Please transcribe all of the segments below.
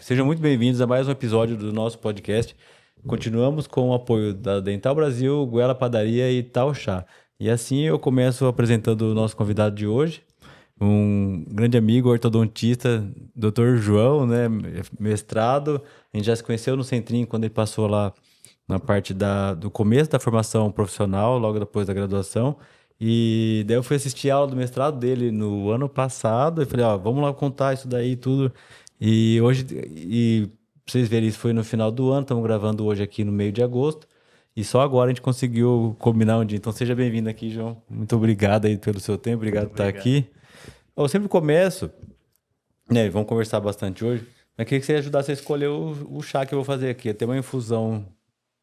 Sejam muito bem-vindos a mais um episódio do nosso podcast. Continuamos com o apoio da Dental Brasil, Goela Padaria e Tal Chá. E assim eu começo apresentando o nosso convidado de hoje, um grande amigo ortodontista, Dr. João, né, mestrado. A gente já se conheceu no Centrinho quando ele passou lá na parte do começo da formação profissional, logo depois da graduação. E daí eu fui assistir a aula do mestrado dele no ano passado e falei, ó, vamos lá contar isso daí e tudo. E hoje, pra vocês verem, isso foi no final do ano, estamos gravando hoje aqui no meio de agosto. E só agora a gente conseguiu combinar um dia. Então seja bem-vindo aqui, João. Muito obrigado aí pelo seu tempo, obrigado por estar aqui. Eu sempre começo, né? Vamos conversar bastante hoje. Mas queria que você ajudasse a escolher o chá que eu vou fazer aqui. Tem uma infusão,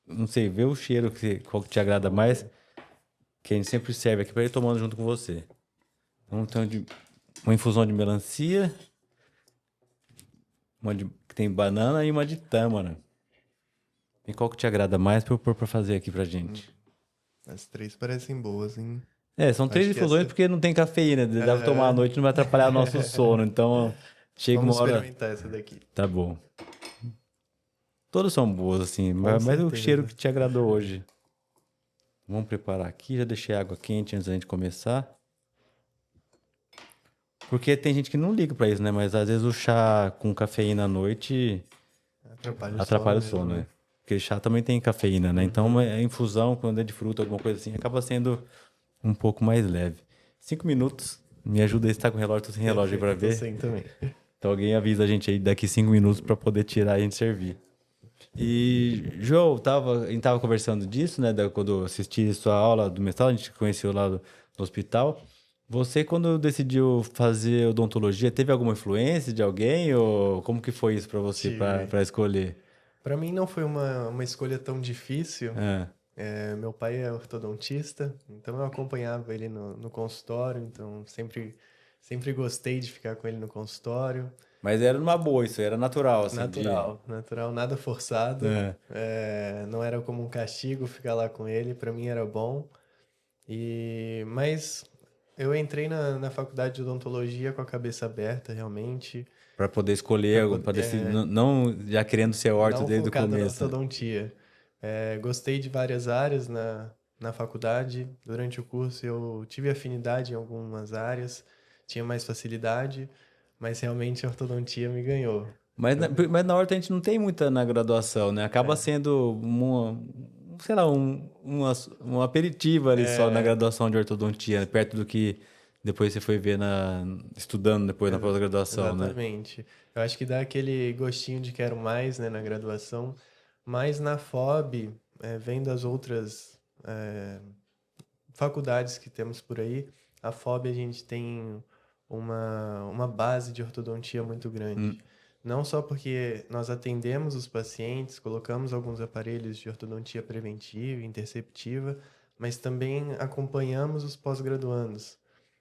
não sei, vê o cheiro, qual que te agrada mais, que a gente sempre serve aqui para ir tomando junto com você. Então tem uma infusão de melancia, que tem banana e uma de tâmara. E qual que te agrada mais para eu pôr para fazer aqui pra gente? As três parecem boas, hein? São três infusões porque não tem cafeína. Dá pra tomar à noite, não vai atrapalhar o nosso sono. Então, chega Vamos uma hora... experimentar essa daqui. Tá bom. Todas são boas, assim. Com Mas o certeza. cheiro que te agradou hoje. Vamos preparar aqui. Já deixei a água quente antes da gente começar. Porque tem gente que não liga pra isso, né? Mas às vezes o chá com cafeína à noite atrapalha o sono, né? Porque chá também tem cafeína, né? Então a infusão, quando é de fruta, alguma coisa assim, acaba sendo um pouco mais leve. 5 minutos. Me ajuda aí, você tá com o relógio, tô sem relógio aí pra ver. Tô sem também. Então alguém avisa a gente aí daqui 5 minutos pra poder tirar e a gente servir. E, João, a gente tava conversando disso, né? Quando eu assisti sua aula do mestrado, a gente se conheceu lá no hospital. Você, quando decidiu fazer odontologia, teve alguma influência de alguém? Ou como que foi isso pra você, Tive. pra escolher? Pra mim não foi uma escolha tão difícil. Ah, Meu pai é ortodontista, então eu acompanhava ele no consultório, então sempre gostei de ficar com ele no consultório. mas era numa boa, isso era natural, assim, Natural, nada forçado. É. Não era como um castigo ficar lá com ele, pra mim era bom. Mas eu entrei na faculdade de odontologia com a cabeça aberta, realmente. Pra poder escolher, pra decidir, não já querendo ser orto Não desde o focado na começo. ortodontia. Gostei de várias áreas na faculdade. Durante o curso eu tive afinidade em algumas áreas, tinha mais facilidade, mas realmente a ortodontia me ganhou. Mas na horta a gente não tem muita na graduação, né? Acaba sendo sei lá, um aperitivo ali só na graduação de ortodontia, né? Perto do que depois você foi ver estudando depois na pós-graduação, né? Exatamente. Eu acho que dá aquele gostinho de quero mais, né, na graduação, mas na FOB, vendo as outras faculdades que temos por aí, a FOB a gente tem uma base de ortodontia muito grande. Não só porque nós atendemos os pacientes, colocamos alguns aparelhos de ortodontia preventiva e interceptiva, mas também acompanhamos os pós-graduandos.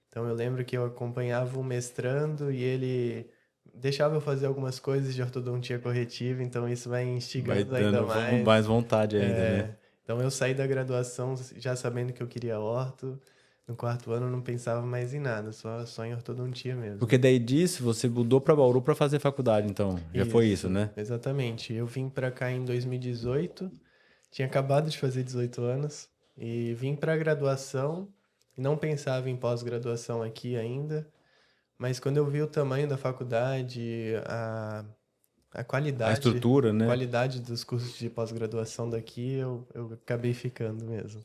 Então eu lembro que eu acompanhava um mestrando e ele deixava eu fazer algumas coisas de ortodontia corretiva, então isso vai Vai instigando ainda dando mais. mais vontade ainda, né? Então eu saí da graduação já sabendo que eu queria orto. No quarto ano eu não pensava mais em nada, só em ortodontia mesmo. Porque daí disso você mudou pra Bauru pra fazer faculdade, então. Já foi isso, né? Exatamente. Eu vim pra cá em 2018, tinha acabado de fazer 18 anos e vim pra graduação e não pensava em pós-graduação aqui ainda, mas quando eu vi o tamanho da faculdade, a A estrutura, né? qualidade dos cursos de pós-graduação daqui, eu acabei ficando mesmo.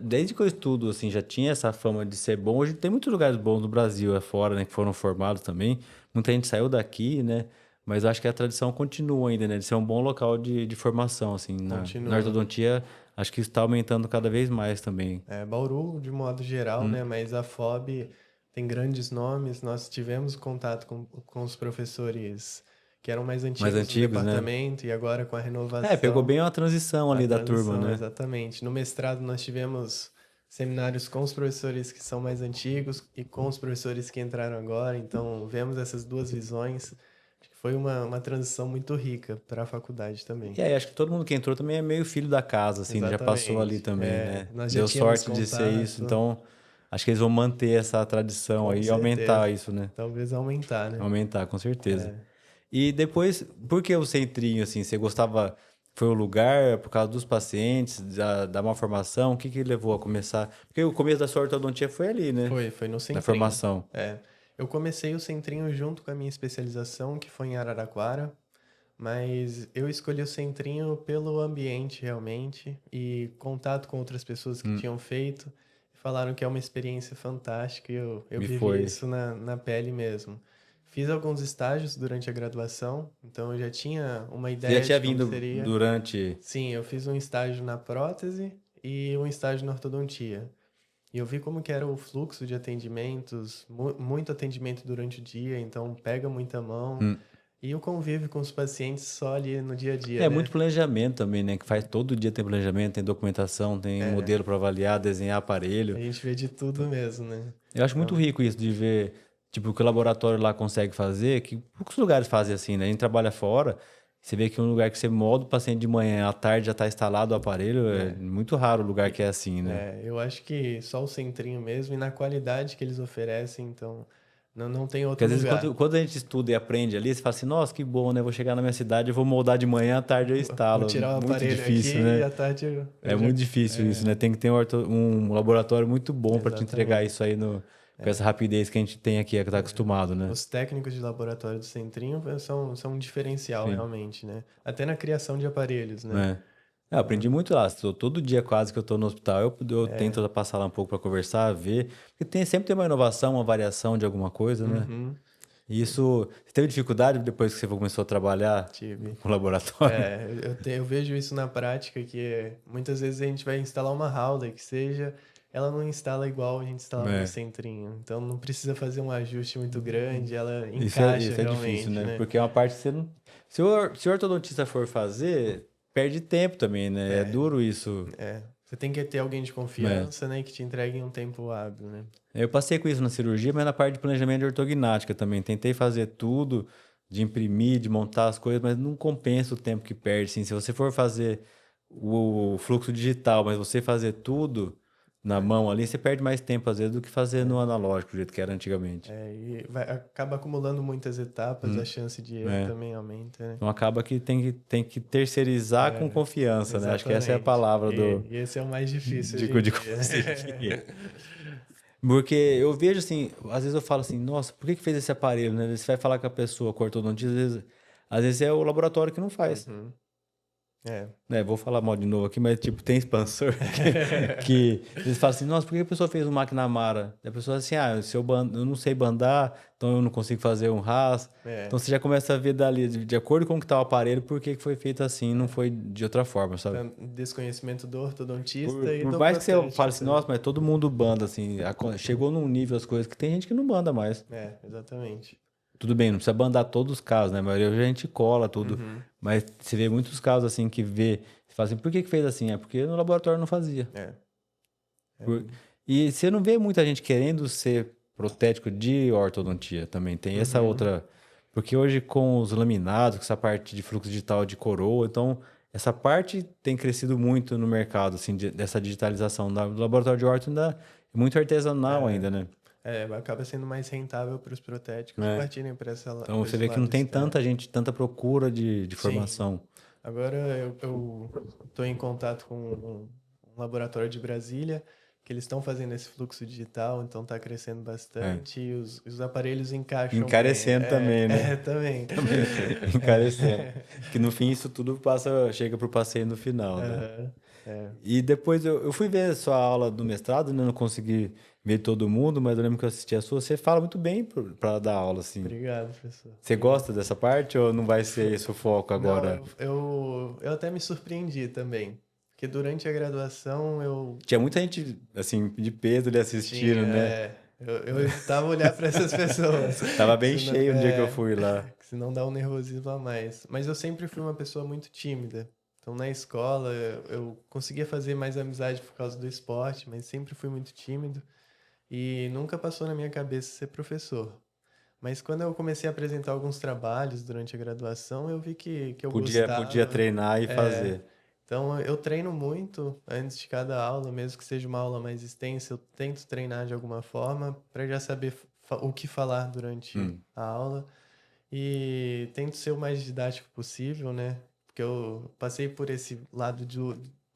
Desde que eu estudo, assim, já tinha essa fama de ser bom. Hoje tem muitos lugares bons no Brasil, fora, né, que foram formados também. Muita gente saiu daqui, né? Mas eu acho que a tradição continua ainda, né? De ser um bom local de formação, assim. Na Continua. ortodontia, acho que isso está aumentando cada vez mais também. Bauru, de modo geral, né? Mas a FOB tem grandes nomes. Nós tivemos contato com os professores que eram mais Mais antigos no antigos, né? departamento e agora com a renovação. Pegou bem uma transição ali da turma, né? Exatamente. No mestrado nós tivemos seminários com os professores que são mais antigos e com os professores que entraram agora. Então, vemos essas duas visões. Acho que foi uma transição muito rica para a faculdade também. E aí, acho que todo mundo que entrou também é meio filho da casa, assim, já passou ali também, né? Nós já Deu tínhamos sorte de ser contato. isso, então acho que eles vão manter essa tradição Com aí e certeza. aumentar isso, né? Talvez aumentar, né? Aumentar, com certeza. E depois, por que o centrinho, assim? Você gostava, foi o lugar, por causa dos pacientes, da malformação? O que que levou a começar? Porque o começo da sua ortodontia foi ali, né? Foi no Da Centrinho. formação. É. Eu comecei o Centrinho junto com a minha especialização, que foi em Araraquara, mas eu escolhi o Centrinho pelo ambiente realmente e contato com outras pessoas que tinham feito. Falaram que é uma experiência fantástica e eu E vivi foi. isso na pele mesmo. Fiz alguns estágios durante a graduação, então eu já tinha uma Você já ideia tinha de como vindo seria. durante. Sim, eu fiz um estágio na prótese e um estágio na ortodontia. E eu vi como que era o fluxo de atendimentos, muito atendimento durante o dia, então pega muita mão. Hum. E o convívio com os pacientes só ali no dia a dia, É né? muito planejamento também, né? Que faz todo dia tem planejamento, tem documentação, tem modelo para avaliar, desenhar A aparelho. gente vê de tudo mesmo, né? Eu acho muito Então, rico isso de ver, tipo, o que o laboratório lá consegue fazer, que poucos lugares fazem assim, né? A gente trabalha fora, você vê que um lugar que você molda o paciente de manhã, à tarde já está instalado o aparelho, é muito raro o lugar que é assim, né? eu acho que só o centrinho mesmo e na qualidade que eles oferecem, então não tem Porque outro às vezes lugar. quando a gente estuda e aprende ali, você fala assim, nossa, que bom, né? Vou chegar na minha cidade, eu vou moldar de manhã, à tarde eu Vou instalo. tirar o Muito aparelho difícil, aqui e né? à tarde É eu já. muito difícil isso, né? Tem que ter um laboratório muito bom para te entregar Exatamente. isso aí com essa rapidez que a gente tem aqui, que tá acostumado, né? Os técnicos de laboratório do Centrinho são um diferencial, Sim. realmente, né? Até na criação de aparelhos, né? É. Eu aprendi muito lá. Todo dia quase que eu tô no hospital, eu tento passar lá um pouco para conversar, ver. Porque sempre tem uma inovação, uma variação de alguma coisa, né? Uhum, E isso. Você teve dificuldade depois que você começou a trabalhar tive. com laboratório? Eu vejo isso na prática, muitas vezes a gente vai instalar uma Howler que seja, ela não instala igual a gente instalava no É. Centrinho. Então não precisa fazer um ajuste muito grande, ela Isso é, encaixa isso é difícil, realmente, né? né? Porque é uma parte que você não. Se o ortodontista for fazer, perde tempo também, né? É duro isso. Você tem que ter alguém de É. confiança, né, que te entregue em um tempo hábil, né? Eu passei com isso na cirurgia, mas na parte de planejamento de ortognática também. Tentei fazer tudo, de imprimir, de montar as coisas, mas não compensa o tempo que perde. Assim, se você for fazer o fluxo digital, mas você fazer tudo na mão ali, você perde mais tempo às vezes do que fazer no analógico, do jeito que era antigamente. Acaba acumulando muitas etapas, a chance de erro É. também aumenta, né? Então acaba que tem que terceirizar com confiança, né? Acho que essa é a Exatamente. palavra E esse é o mais difícil hoje em de dia. conseguir. Porque eu vejo assim, às vezes eu falo assim, nossa, por que fez esse aparelho, né? Você vai falar com a pessoa, com o ortodontista, às vezes é o laboratório que não faz. Uhum. É. Né? Vou falar mal de novo aqui, mas tipo, tem expansor que eles falam assim, nossa, por que a pessoa fez um McNamara? E a pessoa assim, se eu não sei bandar, então eu não consigo fazer um RAS. É. Então você já começa a ver dali, de acordo com o que tá o aparelho, por que foi feito assim, não foi de outra forma, sabe? Então, desconhecimento do ortodontista Por, e por do mais que você protético fale assim, também. nossa, mas todo mundo banda, assim, chegou num nível as coisas que tem gente que não banda mais. Exatamente. Tudo bem, não precisa bandar todos os casos, né? A maioria a gente cola tudo. Uhum. Mas você vê muitos casos assim que você fala assim, por que fez assim? É porque no laboratório não fazia. É. Por- E você não vê muita gente querendo ser protético de ortodontia também. Tem essa Uhum. outra. Porque hoje com os laminados, com essa parte de fluxo digital de coroa, então essa parte tem crescido muito no mercado, assim, dessa digitalização. Do laboratório de orto ainda é muito artesanal ainda, né? Acaba sendo mais rentável para os protéticos É. partirem para Então você esse vê que não lado tem externo. tanta gente, tanta procura de Sim. formação. Agora eu estou em contato com um laboratório de Brasília, que eles estão fazendo esse fluxo digital, então está crescendo É. bastante e os aparelhos encaixam bem. Encarecendo também, né? Também. Encarecendo. Que no fim isso tudo chega pro passeio no final, né? Aham, é. E depois eu fui ver sua aula do mestrado, né? Não consegui ver todo mundo, mas eu lembro que eu assisti a sua. Você fala muito bem para dar aula, assim. Obrigado, professor. Você Obrigado. gosta dessa parte ou não vai ser esse o foco Não, agora? eu até me surpreendi também, porque durante a graduação eu Tinha muita gente, assim, de peso ali assistindo, tinha, né? eu evitava olhar para essas pessoas, Tava que bem senão, cheio no dia que eu fui lá. que senão dá um nervosismo a mais. Mas eu sempre fui uma pessoa muito tímida. Então na escola eu conseguia fazer mais amizade por causa do esporte, mas sempre fui muito tímido e nunca passou na minha cabeça ser professor. Mas quando eu comecei a apresentar alguns trabalhos durante a graduação, eu vi que eu Podia gostava. treinar e É, fazer. então eu treino muito antes de cada aula, mesmo que seja uma aula mais extensa, eu tento treinar de alguma forma para já saber o que falar durante Hum. a aula. E tento ser o mais didático possível, né? Porque eu passei por esse lado De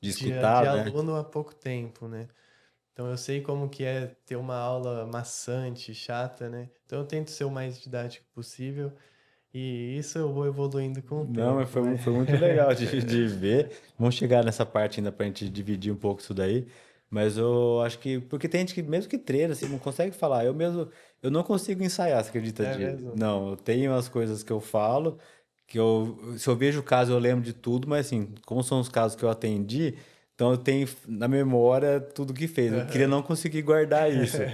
de escutar, né? aluno há pouco tempo, né? Então eu sei como que é ter uma aula maçante, chata, né? Então eu tento ser o mais didático possível e isso eu vou evoluindo com o Não, mas tempo, foi, mas foi muito legal de ver. Vamos chegar nessa parte ainda pra gente dividir um pouco isso daí. Mas eu acho que. Porque tem gente que, mesmo que treina, assim, não consegue falar. Eu mesmo, eu não consigo ensaiar, você acredita? é mesmo. Não, eu tenho as coisas que eu falo, que eu. Se eu vejo o caso, eu lembro de tudo, mas assim, como são os casos que eu atendi, então eu tenho na memória tudo que fez. Eu queria Aham. não conseguir guardar isso.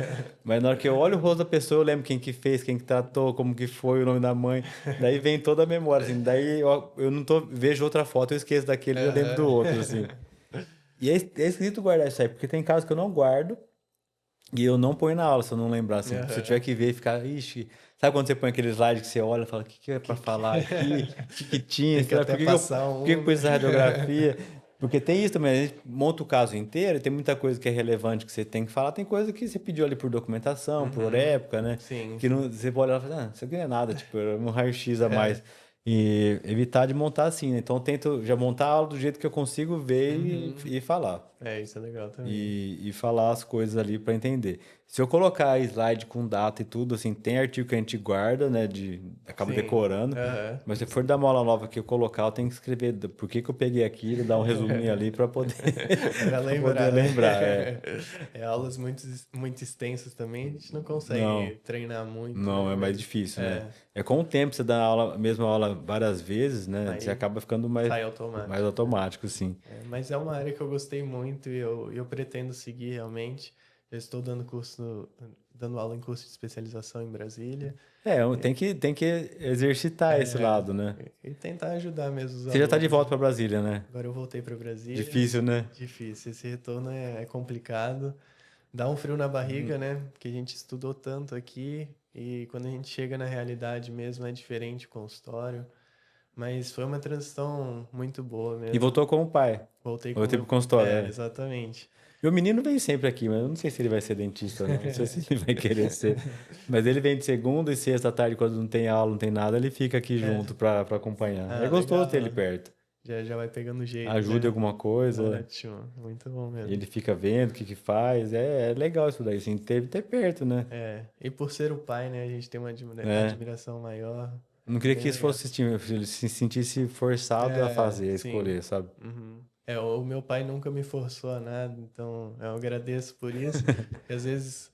Mas na hora que eu olho o rosto da pessoa, eu lembro quem que fez, quem que tratou, como que foi, o nome da mãe. Daí vem toda a memória, assim. Daí eu não tô, vejo outra foto, eu esqueço daquele e já lembro do outro, assim. Aham. E é esquisito guardar isso aí, porque tem casos que eu não guardo e eu não ponho na aula, se eu não lembrar, assim. Se eu tiver Aham. que ver e ficar, ixi. Sabe quando você põe aquele slide que você olha e fala, o que que é pra falar aqui? O que que tinha? Tem que Será, até passar por que que um, pôs né? essa radiografia? Porque tem isso também, a gente monta o caso inteiro e tem muita coisa que é relevante que você tem que falar, tem coisa que você pediu ali por documentação, por Uhum. época, né? Sim, Que não, sim. você pode olhar e falar, ah, isso aqui não é nada, tipo, é um raio-x a mais. É. E evitar de montar assim, né? Então eu tento já montar a aula do jeito que eu consigo ver Uhum. e falar. É, isso é legal também. E falar as coisas ali para entender. Se eu colocar slide com data e tudo, assim, tem artigo que a gente guarda, né? Acaba Sim. decorando. Aham. Mas se for dar uma aula nova que eu colocar, eu tenho que escrever por que que eu peguei aquilo, dar um resuminho ali para poder, Para para poder lembrar, né? lembrar. É. É, aulas muito extensas também, a gente não consegue Não, treinar muito, não, né? é mais Mas difícil, né? é, É com o tempo, você dá a aula, a mesma aula várias vezes, né? Você aí acaba ficando sai mais automático, né? automático, assim. É, mas é uma área que eu gostei muito e eu pretendo seguir realmente. Eu estou dando aula em curso de especialização em Brasília. É, tem que exercitar esse É, lado, né? e tentar ajudar mesmo os Você já tá de alunos, volta né? para Brasília, né? Agora eu voltei para Brasília. Difícil, né? Difícil, esse retorno é complicado. Dá um frio na barriga, né? Porque a gente estudou tanto aqui e quando a gente chega na realidade mesmo é diferente o consultório. Mas foi uma transição muito boa E mesmo. voltou com o pai. Voltei com Voltei pro meu. consultório, É, né? exatamente. Meu menino vem sempre aqui, mas eu não sei se ele vai ser dentista, não. Não sei se ele vai querer ser. Mas ele vem de segunda e sexta à tarde, quando não tem aula, não tem nada, ele fica aqui É. junto pra acompanhar. É Ah, gostoso ter ele legal. perto. Já vai pegando jeito, Ajuda em né? alguma coisa, Ótimo. Muito bom mesmo. ele fica vendo o que que faz. É legal isso daí, assim, ter perto, né? É. E por ser o pai, né? A gente tem uma É. admiração maior. Não É queria bem que isso legal. fosse, tipo, ele se sentisse forçado a É, fazer, a sim. escolher, sabe? Uhum. É, o meu pai nunca me forçou a nada, então eu agradeço por isso. E às vezes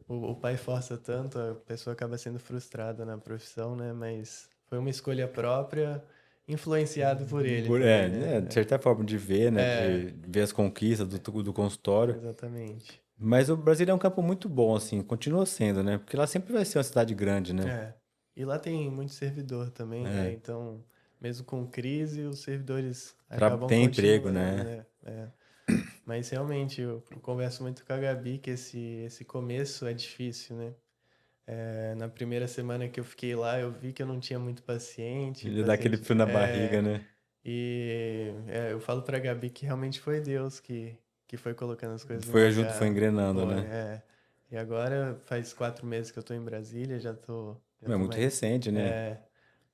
o pai força tanto, a pessoa acaba sendo frustrada na profissão, né? Mas foi uma escolha própria, influenciado por ele também, De né? certa forma, de ver, né? É, De ver as conquistas do consultório. exatamente. Mas o Brasil é um campo muito bom, assim, continua sendo, né? Porque lá sempre vai ser uma cidade grande, né? É. E lá tem muito servidor também, né? É, Então, mesmo com crise, os servidores acabam tem emprego, continuando, né? né? É. Mas realmente, eu converso muito com a Gabi que esse começo é difícil, né? É, na primeira semana que eu fiquei lá, eu vi que eu não tinha muito paciente, Ele dá aquele frio na barriga, né? eu falo pra Gabi que realmente foi Deus que foi colocando as coisas no Foi ajuda, foi lugar. engrenando, Foi, né? é. E agora faz 4 meses que eu tô em Brasília, já É tô muito mais. recente, né? É,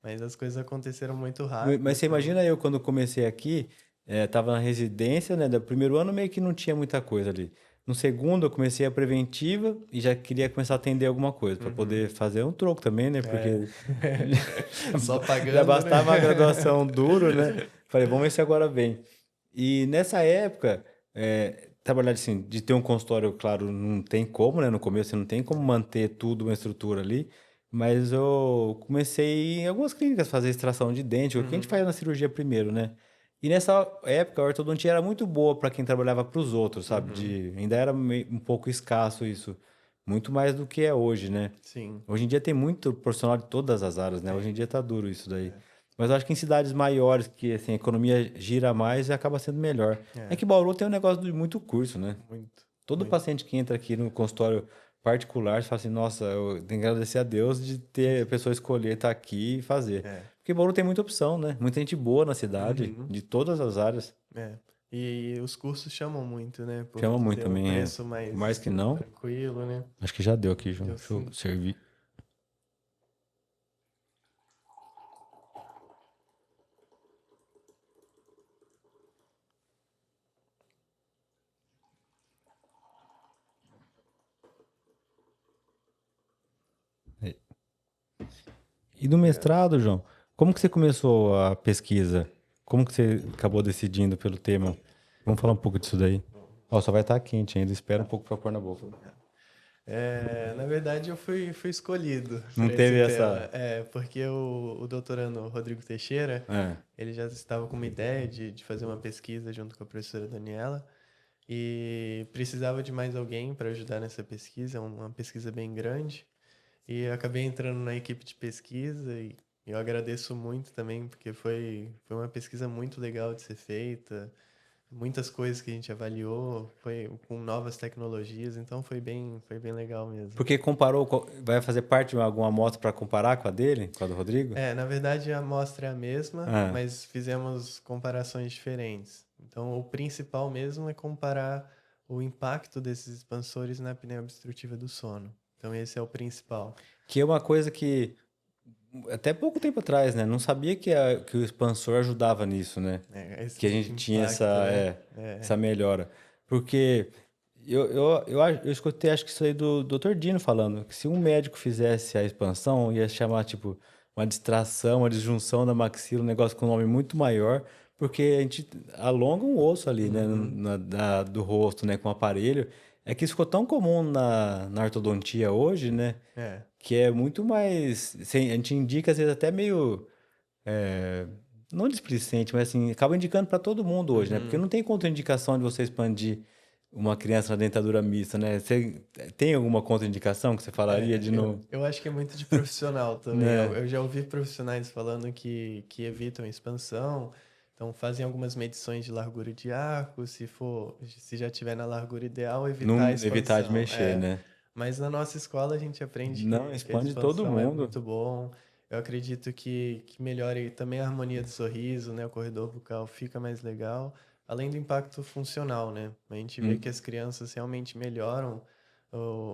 mas as coisas aconteceram muito Mas rápido, você então. imagina eu quando comecei aqui, tava na residência, né? Do primeiro ano meio que não tinha muita coisa ali. No segundo eu comecei a preventiva e já queria começar a atender alguma coisa, para Uhum, poder fazer um troco também, né? é. Porque Só já pagando, né? bastava a graduação duro, né? Falei, vamos ver se agora vem. E nessa época, trabalhar assim, de ter um consultório, claro, não tem como, né? No começo você não tem como manter tudo, uma estrutura ali. Mas eu comecei em algumas clínicas a fazer extração de dente, o que a gente Uhum, faz na cirurgia primeiro, né? E nessa época a ortodontia era muito boa para quem trabalhava para os outros, sabe? uhum, Ainda era um pouco escasso isso, muito mais do que é hoje, né? sim, Hoje em dia tem muito profissional de todas as áreas, né? Hoje em tem. dia tá duro isso daí. É, Mas eu acho que em cidades maiores, que assim, a economia gira mais, acaba sendo melhor. É é, que Bauru tem um negócio de muito curso, né? muito, Todo muito. paciente que entra aqui no consultório particular fala assim, nossa, eu tenho que agradecer a Deus de ter a pessoa escolher estar aqui e fazer. É. Porque Bauru tem muita opção, né? Muita gente boa na cidade, Uhum, de todas as áreas. é. E os cursos chamam muito, né? Por Chama muito ter um também, preço Por mais mais que não. tranquilo, né? Acho que já deu aqui, João. Deu Deixa eu sim. servir. E no mestrado, João, como que você começou a pesquisa? Como que você acabou decidindo pelo tema? Vamos falar um pouco disso daí. Ó, só vai estar quente ainda, espera um pouco para pôr na boca. Na verdade, eu fui escolhido Não para esse teve tema. essa... Porque o doutorando Rodrigo Teixeira, É. ele já estava com uma ideia de fazer uma pesquisa junto com a professora Daniela e precisava de mais alguém para ajudar nessa pesquisa, uma pesquisa bem grande. E eu acabei entrando na equipe de pesquisa e eu agradeço muito também, porque foi uma pesquisa muito legal de ser feita. Muitas coisas que a gente avaliou, foi com novas tecnologias, então foi bem legal mesmo. Porque comparou, vai fazer parte de alguma amostra para comparar com a dele, com a do Rodrigo? Na verdade a amostra é a mesma, Ah, mas fizemos comparações diferentes. Então o principal mesmo é comparar o impacto desses expansores na apneia obstrutiva do sono. Então esse é o principal. que é uma coisa que até pouco tempo atrás, né? Não sabia que o expansor ajudava nisso, né? Que a Esse gente tinha impacto, né? essa melhora. Porque eu escutei, acho que isso aí do Dr. Dino falando, que se um médico fizesse a expansão, ia chamar, tipo, uma distração, uma disjunção da maxila, um negócio com um nome muito maior, porque a gente alonga um osso ali, né? Uhum. Do rosto, né? Com o aparelho. É que isso ficou tão comum na ortodontia hoje, né? É. Que é muito mais. A gente indica, às vezes, até meio. Não displicente, mas assim, acaba indicando para todo mundo hoje, né? Porque Uhum. não tem contraindicação de você expandir uma criança na dentadura mista, né? Você tem alguma contraindicação que você falaria de não. Eu acho que é muito de profissional também. Né? Eu já ouvi profissionais falando que evitam expansão, então fazem algumas medições de largura de arco, se já tiver na largura ideal, evitar a Não evitar de expansão. mexer, né? Mas na nossa escola a gente aprende Não, que a expande todo expansão é mundo. muito bom. Eu acredito que melhore também a harmonia do sorriso, né? O corredor bucal fica mais legal, além do impacto funcional, né? A gente vê que Hum. as crianças realmente melhoram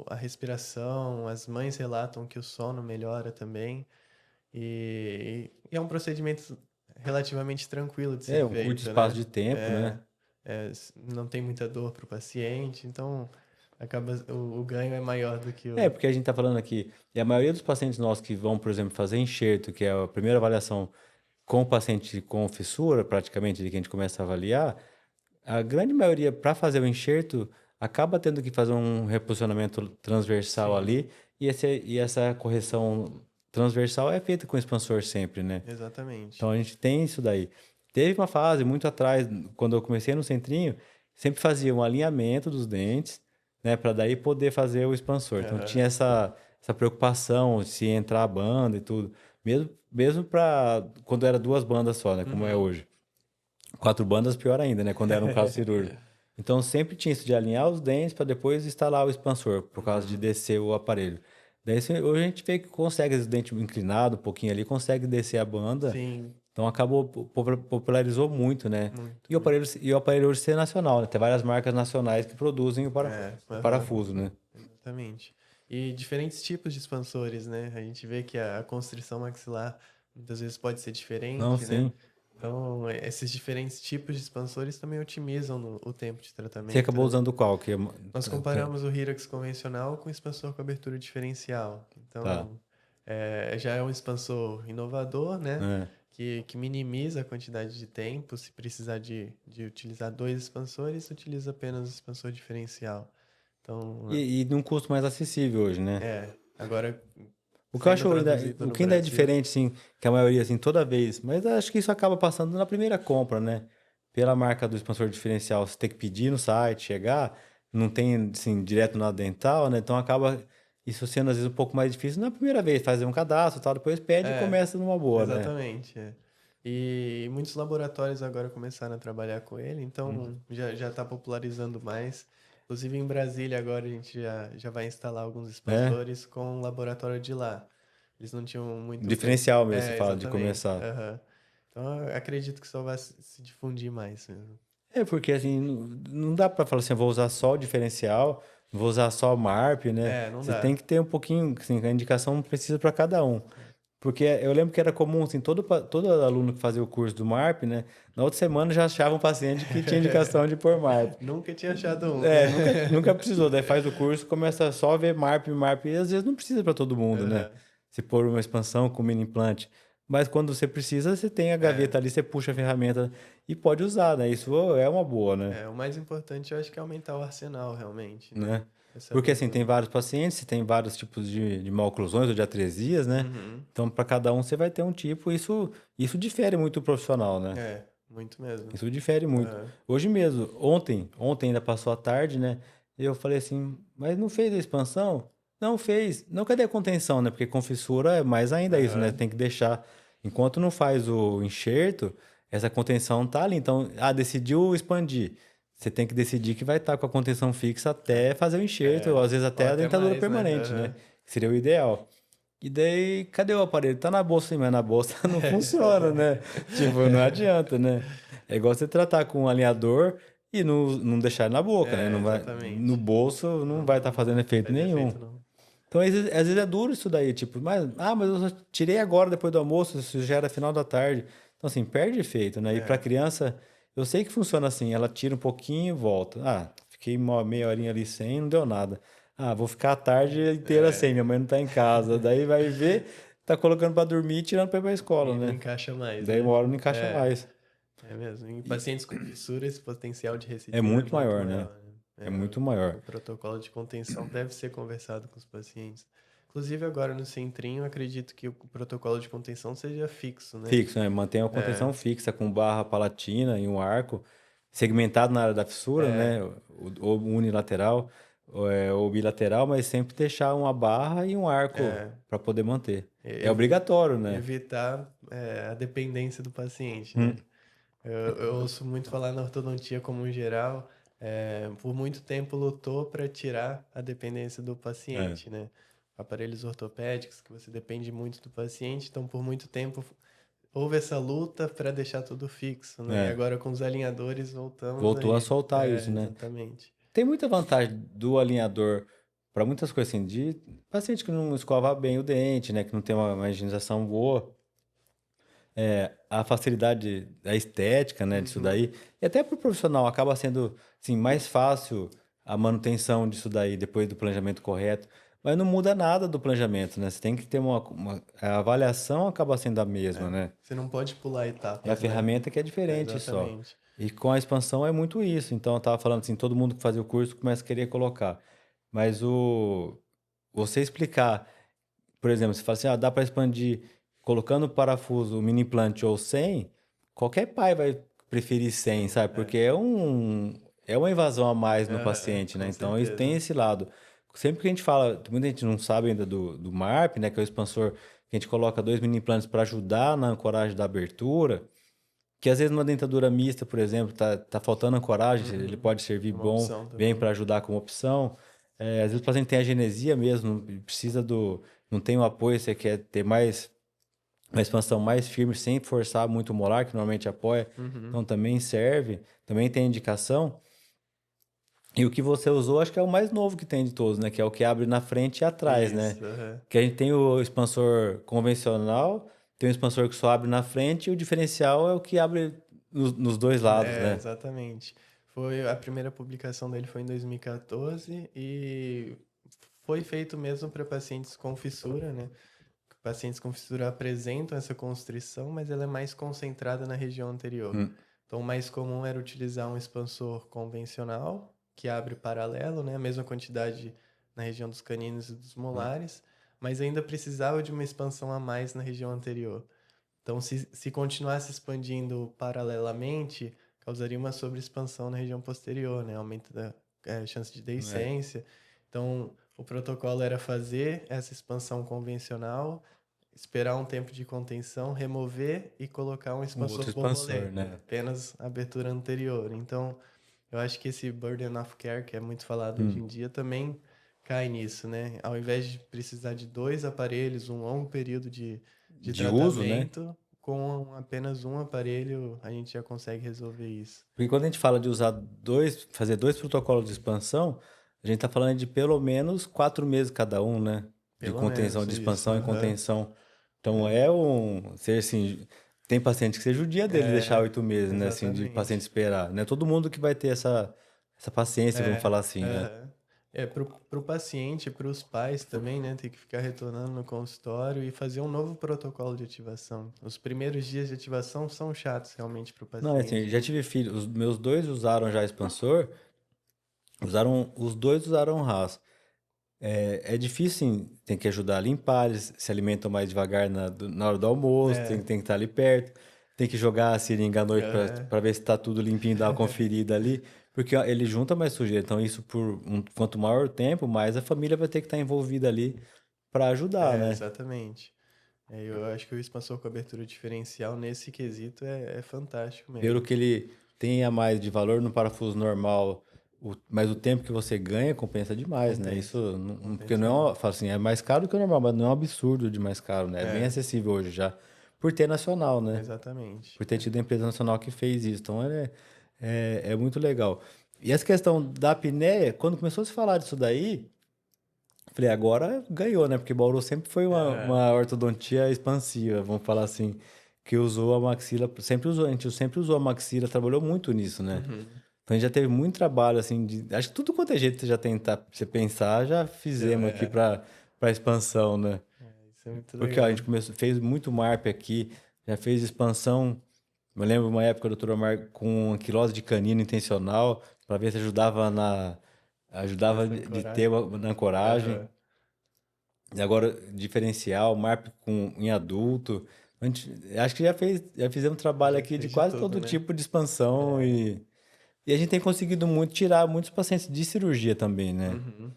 a respiração, as mães relatam que o sono melhora também. E é um procedimento relativamente tranquilo de ser É, um curto feito, espaço né? de tempo, É, né? não tem muita dor para o paciente, então acaba o ganho é maior do que É, o. porque a gente está falando aqui, e a maioria dos pacientes nossos que vão, por exemplo, fazer enxerto, que é a primeira avaliação com o paciente com fissura, praticamente, de que a gente começa a avaliar, a grande maioria, para fazer o enxerto, acaba tendo que fazer um reposicionamento transversal Sim, ali, e essa correção transversal é feita com expansor sempre, né? exatamente. Então a gente tem isso daí. Teve uma fase muito atrás, quando eu comecei no centrinho, sempre fazia um alinhamento dos dentes, né, para daí poder fazer o expansor. Então Aham. tinha essa preocupação se entrar a banda e tudo, mesmo para quando era duas bandas só, né, como é Uhum. hoje. Quatro bandas, pior ainda, né? Quando era um caso cirúrgico. Então, sempre tinha isso de alinhar os dentes para depois instalar o expansor, por causa de Uhum. descer o aparelho. Daí, hoje a gente vê que consegue, os dentes inclinados um pouquinho ali, consegue descer a banda. Sim, Então, acabou, popularizou muito, né? muito, E muito. o aparelho hoje ser nacional, né? Tem várias marcas nacionais que produzem o Aham. parafuso, né? Exatamente. E diferentes tipos de expansores, né? A gente vê que a constrição maxilar muitas vezes pode ser Não, diferente, né? sim. Então, esses diferentes tipos de expansores também otimizam o tempo de Você tratamento, acabou né? usando qual? Nós comparamos o Hirax convencional com o expansor com abertura diferencial. Tá. Então, já é um expansor inovador, né? É. Que minimiza a quantidade de tempo. Se precisar de utilizar dois expansores, utiliza apenas o expansor diferencial. Então, E num custo mais acessível hoje, né? agora O que eu sendo acho ainda, traduzido o no que ainda é Brasil. diferente, assim, que a maioria, assim, toda vez, mas acho que isso acaba passando na primeira compra, né? Pela marca do expansor diferencial, você tem que pedir no site, chegar, não tem, assim, direto na dental, né? Então acaba isso sendo, às vezes, um pouco mais difícil na primeira vez, fazer um cadastro e tal, depois pede e É, começa numa boa, né? exatamente. E muitos laboratórios agora começaram a trabalhar com ele, Uhum. então já está popularizando mais. Inclusive em Brasília agora a gente já vai instalar alguns É, expansores com o laboratório de lá. Eles não tinham muito. diferencial mesmo, você fala, de Exatamente. começar. Aham. Então eu acredito que só vai se difundir mais mesmo. É, porque, assim, não dá pra falar assim, eu vou usar só o diferencial, vou usar só o MARP, né? Não Você tem dá. que ter um pouquinho, assim, a indicação precisa para cada um. Porque eu lembro que era comum, assim, todo aluno que fazia o curso do MARP, né? Na outra semana já achava um paciente que tinha indicação de pôr MARP. Nunca tinha achado um. É, nunca precisou. Daí faz o curso, começa só a ver MARP, MARP, e às vezes não precisa para todo mundo, né? Aham. se pôr uma expansão com mini implante. Mas quando você precisa, você tem a gaveta ali, você puxa a ferramenta e pode usar, né? Isso é uma boa, né? O mais importante eu acho que é aumentar o arsenal, realmente, né? Né? É Porque saber assim, tem vários pacientes, você tem vários tipos de maloclusões ou de atresias, né? Uhum. Então, para cada um, você vai ter um tipo. Isso difere muito o profissional, né? Muito mesmo. Isso difere muito. Aham. Hoje mesmo, ontem ainda passou a tarde, né? E eu falei assim, mas não fez a expansão? Não fez. Não, cadê a contenção, né? Porque com fissura é mais ainda isso, né? Aham. Tem que deixar. Enquanto não faz o enxerto, essa contenção tá ali. Então, decidiu expandir. Você tem que decidir que vai estar com a contenção fixa até fazer o enxerto, ou às vezes Ou até a até dentadura mais, né? permanente, né? Aham. Que seria o ideal. E daí, cadê o aparelho? Tá na bolsa, sim, mas na bolsa não funciona, né? Tipo, não adianta, né? É igual você tratar com um alinhador e não deixar ele na boca, né? Não vai, no Exatamente. bolso não vai estar Não fazendo efeito faz nenhum. efeito, não. Então, às vezes é duro isso daí, tipo, mas eu só tirei agora, depois do almoço, isso já era final da tarde. Então, assim, perde efeito, né? E pra criança, eu sei que funciona assim, ela tira um pouquinho e volta. Fiquei uma meia horinha ali sem, não deu nada. Vou ficar a tarde inteira sem, minha mãe não tá em casa. Daí vai ver, tá colocando pra dormir e tirando pra ir pra escola, E não né? encaixa mais, Daí né? uma hora não encaixa É, mais. é mesmo. Em E pacientes com fissura, esse potencial de é recidiva é muito muito maior, né? maior, né? É muito maior. O protocolo de contenção deve ser conversado com os pacientes. Inclusive, agora no centrinho, acredito que o protocolo de contenção seja fixo, né? Fixo, né? Mantém a contenção fixa com barra palatina e um arco segmentado na área da fissura, né? Ou unilateral ou bilateral, mas sempre deixar uma barra e um arco para poder manter. É obrigatório, né? Evitar a dependência do paciente, Hum, né? Eu ouço muito falar na ortodontia como em geral, por muito tempo lutou para tirar a dependência do é, paciente, né? Aparelhos ortopédicos que você depende muito do paciente, então por muito tempo houve essa luta para deixar tudo fixo, né? E é. agora com os alinhadores voltamos Voltou a aí. soltar isso, né? Exatamente. Tem muita vantagem do alinhador para muitas coisas assim, de paciente que não escova bem o dente, né? Que não tem uma higienização boa. A facilidade, a estética, né, disso Uhum. daí, e até para o profissional acaba sendo, assim, mais fácil a manutenção disso daí depois do planejamento correto, mas não muda nada do planejamento, né? Você tem que ter a avaliação acaba sendo a mesma, né? Você não pode pular É a etapas, né? ferramenta que é diferente só. Exatamente. E com a expansão é muito isso. Então eu tava falando assim, todo mundo que fazia o curso começa a querer colocar. Mas você explicar, por exemplo, você fala assim, dá para expandir colocando o parafuso, o mini implant ou sem, qualquer pai vai preferir sem, Sim, sabe? Porque é uma invasão a mais no paciente, né? com Então, isso tem certeza. esse lado. Sempre que a gente fala, muita gente não sabe ainda do MARP, né? Que é o expansor que a gente coloca dois mini implantes para ajudar na ancoragem da abertura, que às vezes numa dentadura mista, por exemplo, tá faltando ancoragem, ele Uhum. pode servir É uma bom, opção bem também. para ajudar como opção. Às vezes o paciente tem a genesia mesmo, precisa não tem o apoio, você quer ter uma expansão mais firme, sem forçar muito o molar, que normalmente apoia. Uhum. Então também serve, também tem indicação. E o que você usou, acho que é o mais novo que tem de todos, né? Que é o que abre na frente e atrás, né? Isso, aham. Que a gente tem o expansor convencional, tem o expansor que só abre na frente, e o diferencial é o que abre nos dois lados, né? Exatamente. A primeira publicação dele foi em 2014 e foi feito mesmo para pacientes com fissura, né? Pacientes com fissura apresentam essa constrição, mas ela é mais concentrada na região anterior. Hum, Então, o mais comum era utilizar um expansor convencional, que abre paralelo, né? A mesma quantidade na região dos caninos e dos hum. molares, mas ainda precisava de uma expansão a mais na região anterior. Então, se continuasse expandindo paralelamente, causaria uma sobreexpansão na região posterior, né? Aumento da chance de É, deiscência. Então, o protocolo era fazer essa expansão convencional, esperar um tempo de contenção, remover e colocar um um outro expansor expansor, borboleta, né? apenas a abertura anterior. Então, eu acho que esse burden of care, que é muito falado hoje Hum. em dia, também cai nisso, né? Ao invés de precisar de dois aparelhos, um longo período de De uso, né? tratamento, com apenas um aparelho, a gente já consegue resolver isso. Porque quando a gente fala de fazer dois protocolos de expansão, a gente está falando de pelo menos 4 meses cada um, né? De Pelo contenção, menos de isso. expansão e Aham. contenção. Então ser assim, tem paciente que seja o dia dele deixar É, 8 meses, né? Assim, de paciente exatamente. esperar. Não é todo mundo que vai ter essa paciência, vamos É, falar assim, né? aham. Pro paciente, para os pais também, né? Tem que ficar retornando no consultório e fazer um novo protocolo de ativação. Os primeiros dias de ativação são chatos realmente pro Não, é assim, paciente. já tive filhos, os meus dois usaram já expansor, os dois usaram RAS. É difícil, sim, tem que ajudar a limpar, eles se alimentam mais devagar na hora do almoço, É, tem que estar ali perto, tem que jogar a seringa à noite aham. para ver se está tudo limpinho, dar uma conferida ali, porque ó, ele junta mais sujeira, então isso quanto maior o tempo, mais a família vai ter que estar envolvida ali para ajudar, É, né? exatamente. Eu acho que o expansor com abertura diferencial nesse quesito é fantástico Pelo mesmo. que ele tem a mais de valor no parafuso normal, mas o tempo que você ganha compensa demais, né? Isso, Compensa. porque Compensa não é, muito. falo assim, é mais caro que o normal, mas não é um absurdo de mais caro, né? É bem É, acessível hoje já, por ter nacional, né? exatamente. Por ter tido a empresa nacional que fez isso. Então, é muito legal. E essa questão da apneia, quando começou a se falar disso daí, falei, agora ganhou, né? Porque Bauru sempre foi Aham. uma ortodontia expansiva, vamos falar assim, que usou a maxila, sempre usou, a gente sempre usou a maxila, trabalhou muito nisso, né? Uhum. Então a gente já teve muito trabalho, assim, acho que tudo quanto é jeito que você já tentar, pra você pensar, já Já, fizemos aqui para expansão, né? isso é muito Porque ó, a gente legal. começou, fez muito MARP aqui, já fez expansão. Eu lembro uma época, doutor Omar, com anquilose de canino intencional, para ver se ajudava Nessa de ter ancoragem. na ancoragem. Aham. E agora, diferencial, MARP em adulto. A gente, acho que já fizemos trabalho Já aqui de fez de quase tudo, todo né? tipo de expansão É. e a gente tem conseguido muito tirar muitos pacientes de cirurgia também, né? Uhum.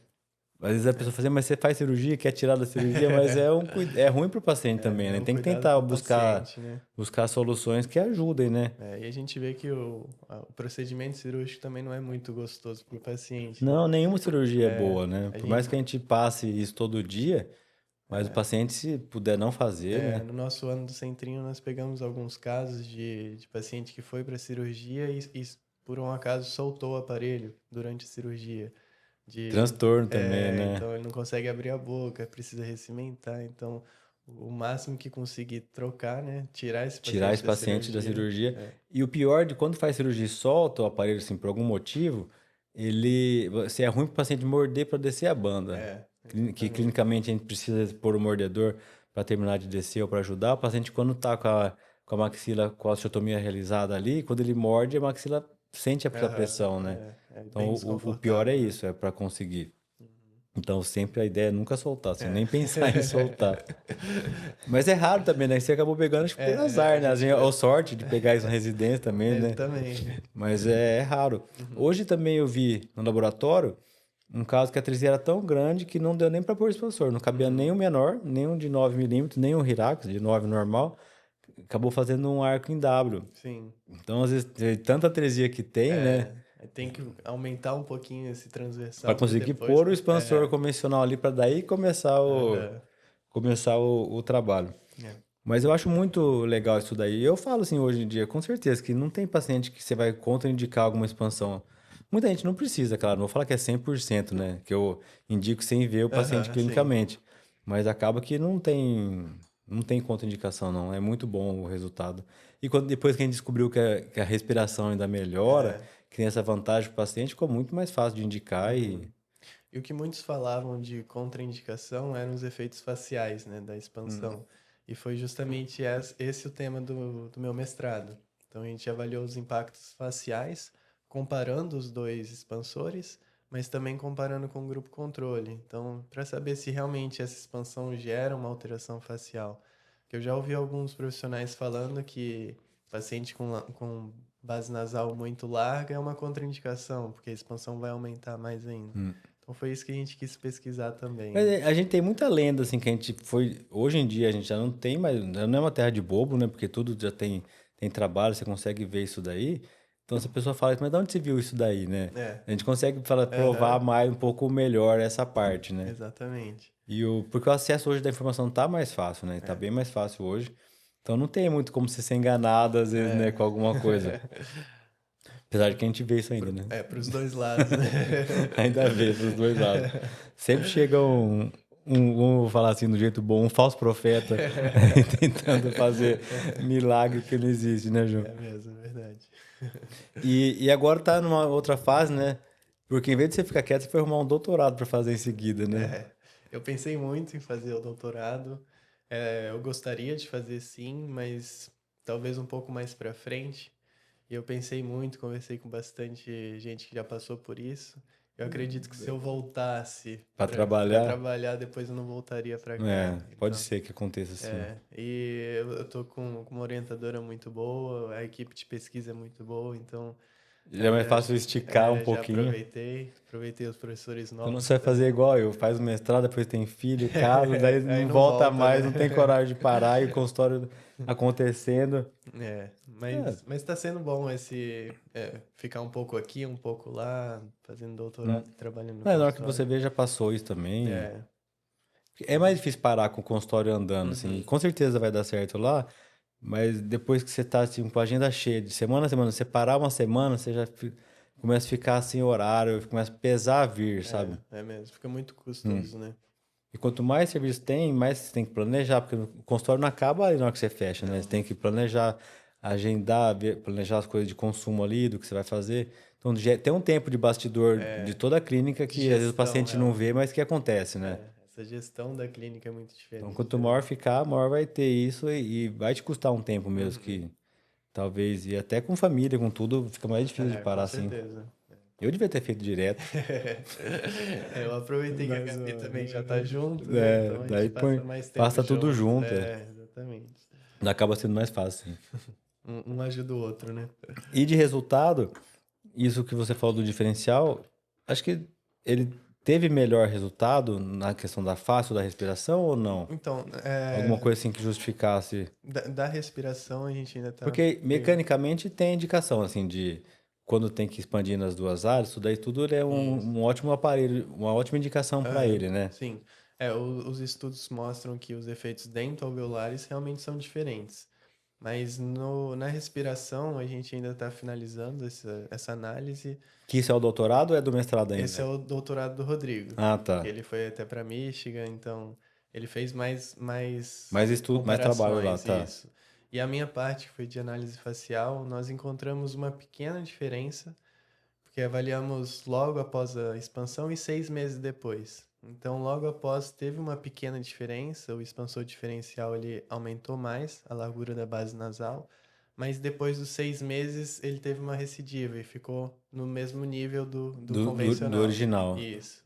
Às vezes a pessoa fala assim, mas você faz cirurgia, quer tirar da cirurgia, mas é ruim para o paciente também, É né? um Tem que cuidado tentar com o paciente, né? buscar soluções que ajudem, né? E a gente vê que o procedimento cirúrgico também não é muito gostoso para o paciente, né? Não, nenhuma cirurgia é É, boa, né? a Por mais gente, que a gente passe isso todo dia, mas o paciente, se puder não fazer, né? no nosso ano do Centrinho, nós pegamos alguns casos de paciente que foi para cirurgia e por um acaso soltou o aparelho durante a cirurgia. Transtorno também, né? Então ele não consegue abrir a boca, precisa recimentar. Então, o máximo que conseguir trocar, né? Tirar esse Tirar paciente esse da paciente da cirurgia. cirurgia. E o pior de quando faz cirurgia e solta o aparelho assim por algum motivo, você é ruim para o paciente morder para descer a banda. Que Exatamente. clinicamente a gente precisa pôr o mordedor para terminar de descer ou para ajudar. O paciente, quando está com a maxila, com a osteotomia realizada ali, quando ele morde, a maxila sente a Aham, pressão, né? é Então, bem o pior é desconfortável, né? isso, é para conseguir. Então, sempre a ideia é nunca soltar, assim, É. nem pensar em soltar. Mas é raro também, né? Você acabou pegando, acho que por A azar, né? gente Ou vê. sorte de pegar isso na residência também, É, né? também. Mas é raro. Uhum. Hoje também eu vi no laboratório um caso que a trisia era tão grande que não deu nem para pôr expansor. Não cabia nem o Uhum. menor, nem um de 9 milímetros, nem um Hirax de 9 normal. Acabou fazendo um arco em W. Sim. Então, às vezes, de tanta atresia que tem, né? Aí tem que aumentar um pouquinho esse Para transversal para conseguir depois. pôr o expansor convencional ali para daí Aham. começar o trabalho. É. Mas eu acho muito legal isso daí. Eu falo assim hoje em dia, com certeza, que não tem paciente que você vai contraindicar alguma expansão. Muita gente não precisa, claro, não vou falar que é 100%, né? Que eu indico sem ver o paciente Aham, sim. clinicamente. Mas acaba que não tem contraindicação, não. É muito bom o resultado. E depois que a gente descobriu que a respiração ainda melhora, É. que tem essa vantagem para o paciente, ficou muito mais fácil de indicar Uhum. E o que muitos falavam de contraindicação eram os efeitos faciais, né, da expansão. E foi justamente esse o tema do meu mestrado. Então a gente avaliou os impactos faciais, comparando os dois expansores, mas também comparando com o grupo controle. Então, para saber se realmente essa expansão gera uma alteração facial. Que eu já ouvi alguns profissionais falando que paciente com base nasal muito larga é uma contraindicação, porque a expansão vai aumentar mais ainda. Então foi isso que a gente quis pesquisar também, Mas né? a gente tem muita lenda, assim, que a gente foi. Hoje em dia a gente já não tem mais. Não é uma terra de bobo, né? Porque tudo já tem trabalho, você consegue ver isso daí. Então, se a pessoa fala, mas de onde você viu isso daí, né? É, A gente consegue provar aham, mais um pouco melhor essa parte, né? exatamente. Porque o acesso hoje da informação tá mais fácil, né? Tá É, bem mais fácil hoje. Então não tem muito como você ser enganado, às vezes, né, é. com alguma coisa. Apesar de que a gente vê isso ainda, né? Para os dois lados, né? Ainda vê dos dois lados. Sempre chega vamos falar assim do jeito bom, um falso profeta tentando fazer milagre que não existe, né, João? É mesmo, é verdade. E agora tá numa outra fase, né? Porque em vez de você ficar quieto, você foi arrumar um doutorado para fazer em seguida, né? É, eu pensei muito em fazer o doutorado. Eu gostaria de fazer sim, mas talvez um pouco mais para frente. E eu pensei muito, conversei com bastante gente que já passou por isso. Eu acredito que se eu voltasse Para para trabalhar, trabalhar, depois eu não voltaria para cá. pode Então, ser que aconteça assim. e eu tô com uma orientadora muito boa, a equipe de pesquisa é muito boa, então Já é mais fácil esticar um já pouquinho. aproveitei os professores Então não novos você vai fazer também. igual eu, faz o mestrado, depois tem filho, casa, daí Aí não não volta volta, né? mais, não tem coragem de parar e o consultório acontecendo. É, Mas tá sendo bom ficar um pouco aqui, um pouco lá, fazendo hum. doutorado, trabalhando no Mas na hora que você consultório. vê, já passou isso também. É, É mais difícil parar com o consultório andando, assim. uhum, Com certeza vai dar certo lá, mas depois que você tá, assim, com a agenda cheia, de semana a semana, você parar uma semana, você já começa a ficar sem horário, começa a pesar a vir, sabe? é mesmo, fica muito Hum. custoso, né? E quanto mais serviço tem, mais você tem que planejar, porque o consultório não acaba ali na hora que você fecha, né? Você Não, tem que planejar, agendar, planejar as coisas de consumo ali, do que você vai fazer. Então, tem um tempo de bastidor de toda a clínica de que às vezes o gestão, paciente não vê, mas que acontece, né? essa gestão da clínica é muito Então, diferente, quanto é maior verdade. ficar, maior vai ter isso e vai te custar um tempo mesmo Uhum. que talvez, e até com família, com tudo, fica mais difícil de Com parar assim. certeza. Eu devia ter feito direto. Eu aproveitei que a Mas, Gabi também já tá junto, né? é, Então a daí gente põe, passa mais tempo passa tudo junto. junto, é. Exatamente. Acaba sendo mais fácil, sim. Um ajuda o outro, né? E de resultado, isso que você falou do diferencial, acho que ele teve melhor resultado na questão da face ou da respiração ou não? Então, Alguma coisa assim que justificasse? da respiração a gente ainda tá Porque meio. mecanicamente tem indicação assim de quando tem que expandir nas duas áreas, isso daí tudo ele é Isso. um ótimo aparelho, uma ótima indicação para Aham, ele, né? sim. Os estudos mostram que os efeitos dentoalveolares realmente são diferentes. Mas na respiração, a gente ainda está finalizando essa análise. Que isso é o doutorado ou é do mestrado Esse é ainda? o doutorado do Rodrigo. Ah, tá. Ele foi até para Michigan, então ele fez mais Mais estudo, mais trabalho lá, comparações, tá. isso. E a minha parte, que foi de análise facial, nós encontramos uma pequena diferença, porque avaliamos logo após a expansão e 6 meses depois. Então, logo após, teve uma pequena diferença, o expansor diferencial ele aumentou mais a largura da base nasal, mas depois dos 6 meses ele teve uma recidiva e ficou no mesmo nível do Do convencional. original. Isso.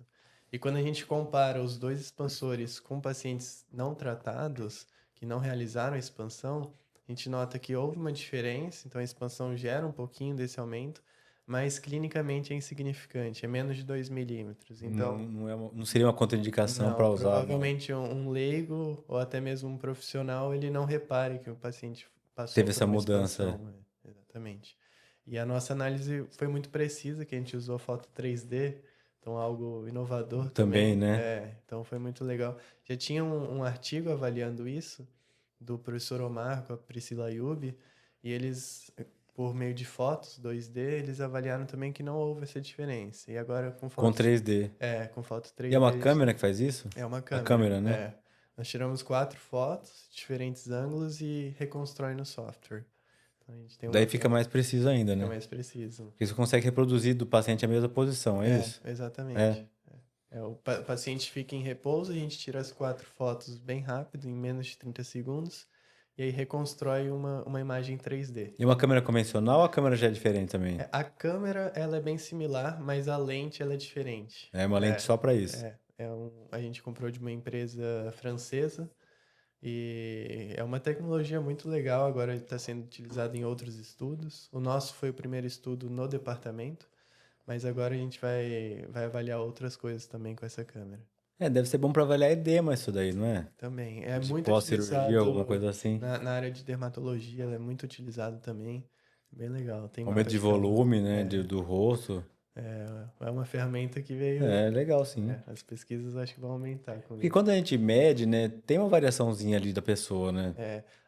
E quando a gente compara os dois expansores com pacientes não tratados, que não realizaram a expansão, a gente nota que houve uma diferença, então a expansão gera um pouquinho desse aumento, mas clinicamente é insignificante, é menos de 2 milímetros. Então, Não seria uma contraindicação para não, usar, não. provavelmente um leigo ou até mesmo um profissional, ele não repare que o paciente passou Teve por essa uma mudança. expansão. Exatamente. E a nossa análise foi muito precisa, que a gente usou foto 3D, então algo inovador Também, também. né? Então foi muito legal. Já tinha um artigo avaliando isso, do professor Omar com a Priscila Ayub, e eles, por meio de fotos 2D, eles avaliaram também que não houve essa diferença. E agora Com 3D. com foto E é uma 3D, câmera que faz isso? é uma A câmera. câmera, né? Nós tiramos 4 fotos, diferentes ângulos e reconstrói no software. Então a gente tem Daí fica mais preciso ainda, fica né? mais preciso. Porque você consegue reproduzir do paciente a mesma posição, é isso? É. Exatamente. O paciente fica em repouso, a gente tira as 4 fotos bem rápido, em menos de 30 segundos, e aí reconstrói uma imagem 3D. E uma câmera convencional, a câmera já é diferente também. A câmera, ela é bem similar, mas a lente, ela é diferente. É uma lente só para isso. A gente comprou de uma empresa francesa e é uma tecnologia muito legal, agora está sendo utilizada em outros estudos. O nosso foi o primeiro estudo no departamento, mas agora a gente vai avaliar outras coisas também com essa câmera. É, deve ser bom para avaliar edema isso daí, não é? Também. É De muito pós-cirurgia, alguma utilizado coisa assim. na área de dermatologia, ela é muito utilizado também. Bem legal, tem Aumento de várias câmeras. volume, né? Do rosto. É uma ferramenta que veio. É legal, sim. As pesquisas acho que vão aumentar com Porque isso. quando a gente mede, né? Tem uma variaçãozinha ali da pessoa, né?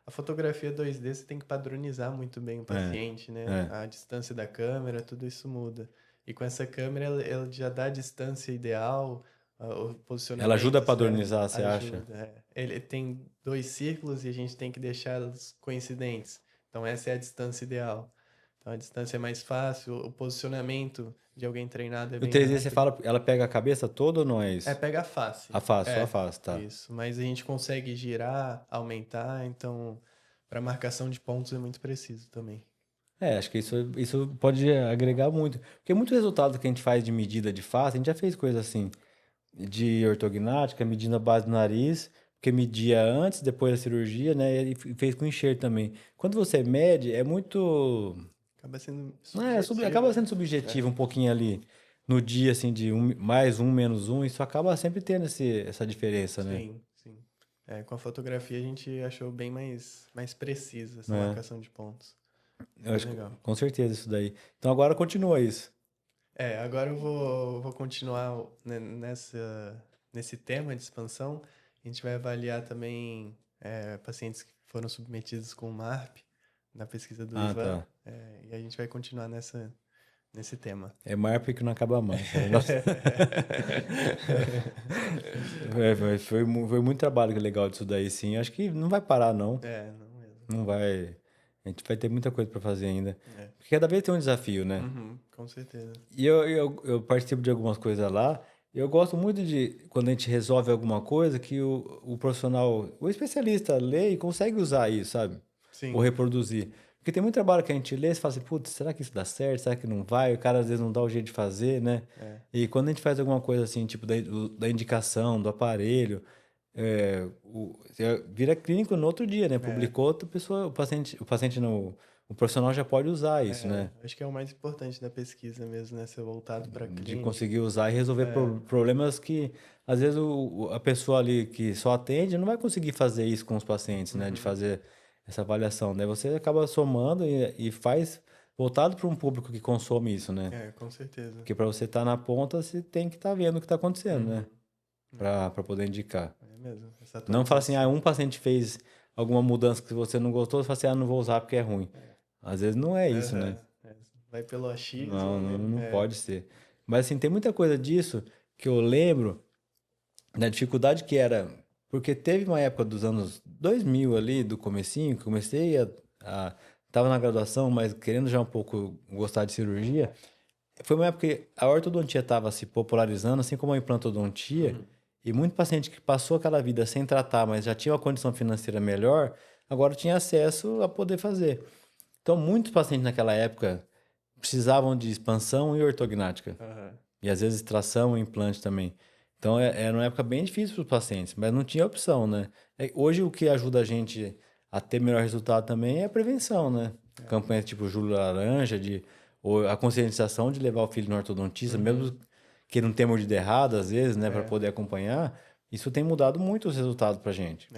A fotografia 2D você tem que padronizar muito bem o É, paciente, né? é. A distância da câmera, tudo isso muda. E com essa câmera, ela já dá a distância ideal, o posicionamento. Ela ajuda a certo, padronizar, você acha? ajuda. Ele tem 2 círculos e a gente tem que deixá-los coincidentes. Então, essa é a distância ideal. Então a distância é mais fácil, o posicionamento de alguém treinado é O bem 3D você rápido. fala, ela pega a cabeça toda ou não é É, isso? pega a face. A face, só a É, face, tá. isso. Mas a gente consegue girar, aumentar, então para marcação de pontos é muito preciso também. É, acho que isso pode agregar muito. Porque muito resultado que a gente faz de medida de face, a gente já fez coisa assim, de ortognática, medindo a base do nariz, porque media antes, depois da cirurgia, né? E fez com enxerto também. Quando você mede, é muito. Acaba sendo Acaba subjetivo, sendo né? subjetivo um pouquinho ali. No dia, assim, de mais um, menos um, isso acaba sempre tendo essa diferença, né? Sim, sim. É, com a fotografia a gente achou bem mais precisa essa É, marcação de pontos. eu Bem acho que, legal. com certeza isso daí. Então agora continua isso. É, agora eu vou continuar nesse tema de expansão. A gente vai avaliar também pacientes que foram submetidos com MARP na pesquisa do Ah, Ivan. tá. E a gente vai continuar nesse tema. É MARP que não acaba mais. Foi muito trabalho legal disso daí, sim. Acho que não vai parar, não. Não mesmo. Não vai. A gente vai ter muita coisa para fazer ainda. É. Porque cada vez tem um desafio, né? Uhum, com certeza. E eu participo de algumas coisas lá. E eu gosto muito de, quando a gente resolve alguma coisa, que o profissional, o especialista lê e consegue usar isso, sabe? Ou Sim. reproduzir. Porque tem muito trabalho que a gente lê e fala assim, putz, será que isso dá certo? Será que não vai? O cara às vezes não dá o jeito de fazer, né? É. E quando a gente faz alguma coisa assim, tipo da indicação, do aparelho, você vira clínico no outro dia, né? É. Publicou, outra pessoa, o paciente não, o profissional já pode usar isso, né? Acho que é o mais importante da pesquisa mesmo, né? Ser voltado para De clínica. conseguir usar e resolver problemas que às vezes a pessoa ali que só atende não vai conseguir fazer isso com os pacientes, né? De Uhum. fazer essa avaliação, né? Você acaba somando e faz voltado para um público que consome isso, né? Com certeza. Porque para você estar na ponta, você tem que estar vendo o que está acontecendo, né? Uhum. Para poder indicar. É mesmo. Essa Não fala assim, atualização. um paciente fez alguma mudança que você não gostou, você fala assim, não vou usar porque é ruim. Às vezes não é isso, né? Aham. Vai pelo achismo, Não, não, né? não pode ser. Mas assim, tem muita coisa disso que eu lembro da dificuldade que era, porque teve uma época dos anos 2000 ali, do comecinho, que comecei tava na graduação, mas querendo já um pouco gostar de cirurgia. Foi uma época que a ortodontia estava se popularizando, assim como a implantodontia, e muito paciente que passou aquela vida sem tratar, mas já tinha uma condição financeira melhor, agora tinha acesso a poder fazer. Então, muitos pacientes naquela época precisavam de expansão e ortognática. Aham. E às vezes tração e implante também. Então era uma época bem difícil para os pacientes, mas não tinha opção, né? Hoje o que ajuda a gente a ter melhor resultado também é a prevenção, né? Campanhas tipo Julho Laranja, ou a conscientização de levar o filho no ortodontista, mesmo que não tenha mordido errado, às vezes, né, para É. poder acompanhar. Isso tem mudado muito os resultados para gente.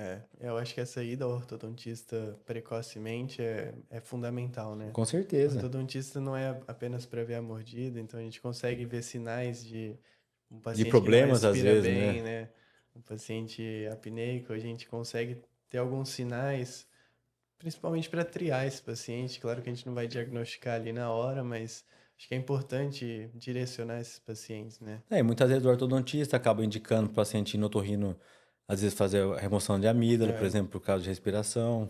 Eu acho que essa ida ao ortodontista precocemente é fundamental, né? Com O certeza. ortodontista não é apenas para ver a mordida, então a gente consegue ver sinais de um De paciente que não problemas, às respira vezes, bem, né? né? Um paciente apneico, a gente consegue ter alguns sinais, principalmente para triar esse paciente. Claro que a gente não vai diagnosticar ali na hora, mas acho que é importante direcionar esses pacientes, né? E muitas vezes o ortodontista acaba indicando para o paciente inotorrino, às vezes fazer a remoção de amígdala, por exemplo, por causa de respiração,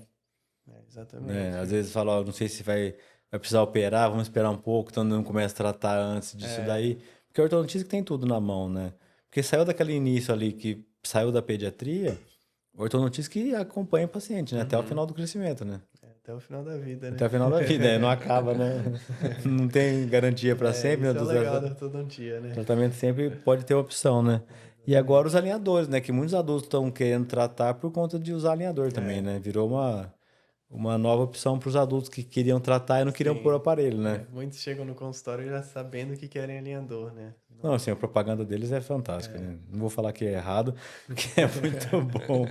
né? Às Exatamente. vezes fala, ó, não sei se vai precisar operar, vamos esperar um pouco, então não começa a tratar antes disso daí. Porque o ortodontista que tem tudo na mão, né? Porque saiu daquele início ali que saiu da pediatria, o ortodontista que acompanha o paciente, né? Até o final do crescimento, né? Até o final da vida, né? Até o final da vida, né? Não acaba, né? Não tem garantia para sempre, né? Isso é o legal da ortodontia, O né? tratamento sempre pode ter opção, né? E agora os alinhadores, né? Que muitos adultos estão querendo tratar por conta de usar alinhador também, né? Virou uma nova opção para os adultos que queriam tratar e não queriam pôr Sim. aparelho, né? Muitos chegam no consultório já sabendo que querem alinhador, né? Não, assim, a propaganda deles é fantástica, né? Não vou falar que é errado, porque é muito bom.